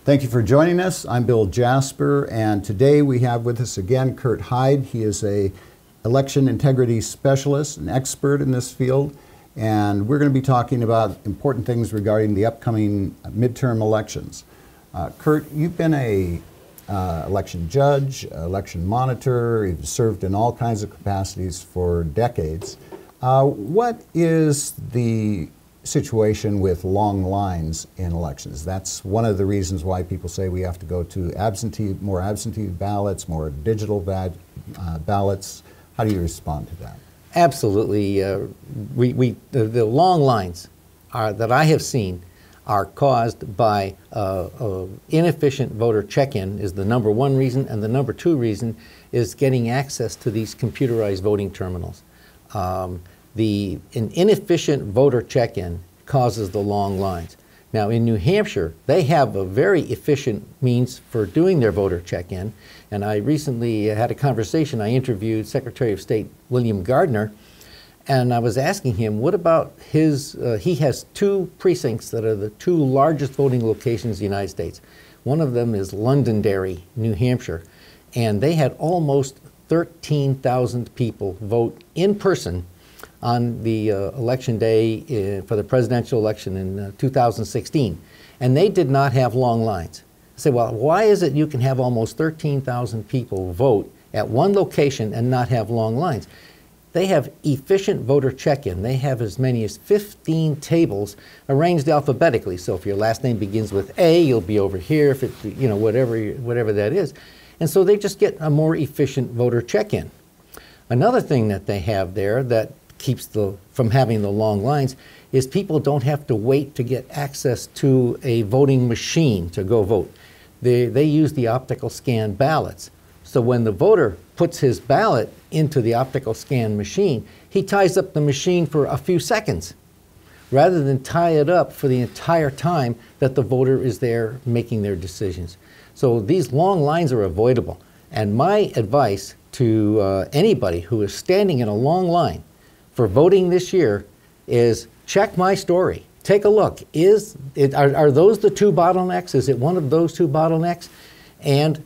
Thank you for joining us. I'm Bill Jasper, and today we have with us again Kurt Hyde. He is an election integrity specialist, an expert in this field, and we're going to be talking about important things regarding the upcoming midterm elections. Kurt, you've been a election judge, election monitor. You've served in all kinds of capacities for decades. What is the situation with long lines in elections? That's one of the reasons why people say we have to go to more absentee ballots, more digital ballots. How do you respond to that? Absolutely. The long lines that I have seen are caused by inefficient voter check-in is the number one reason, and the number two reason is getting access to these computerized voting terminals. An inefficient voter check-in causes the long lines. Now in New Hampshire, they have a very efficient means for doing their voter check-in, and I recently had a conversation. I interviewed Secretary of State William Gardner, and I was asking him, what about he has two precincts that are the two largest voting locations in the United States. One of them is Londonderry, New Hampshire, and they had almost 13,000 people vote in person on the election day for the presidential election in 2016. And they did not have long lines. I said, well, why is it you can have almost 13,000 people vote at one location and not have long lines? They have efficient voter check-in. They have as many as 15 tables arranged alphabetically. So if your last name begins with A, you'll be over here, if it, whatever that is. And so they just get a more efficient voter check-in. Another thing that they have there that keeps from having the long lines is people don't have to wait to get access to a voting machine to go vote. They use the optical scan ballots. So when the voter puts his ballot into the optical scan machine, he ties up the machine for a few seconds rather than tie it up for the entire time that the voter is there making their decisions. So these long lines are avoidable. And my advice to anybody who is standing in a long line for voting this year is check my story. Take a look. Are those the two bottlenecks? Is it one of those two bottlenecks? And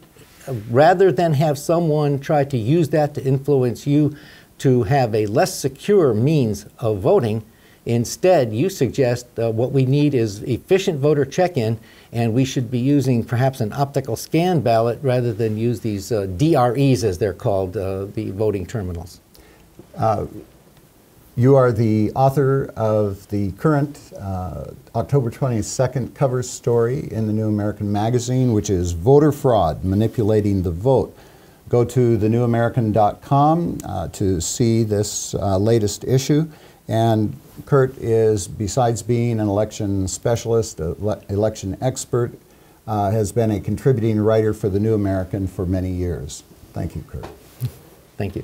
rather than have someone try to use that to influence you to have a less secure means of voting, instead you suggest what we need is efficient voter check-in, and we should be using perhaps an optical scan ballot rather than use these DREs, as they're called, the voting terminals. You are the author of the current October 22nd cover story in the New American Magazine, which is Voter Fraud, Manipulating the Vote. Go to thenewamerican.com to see this latest issue. And Kurt is, besides being an election specialist, election expert, has been a contributing writer for the New American for many years. Thank you, Kurt. Thank you.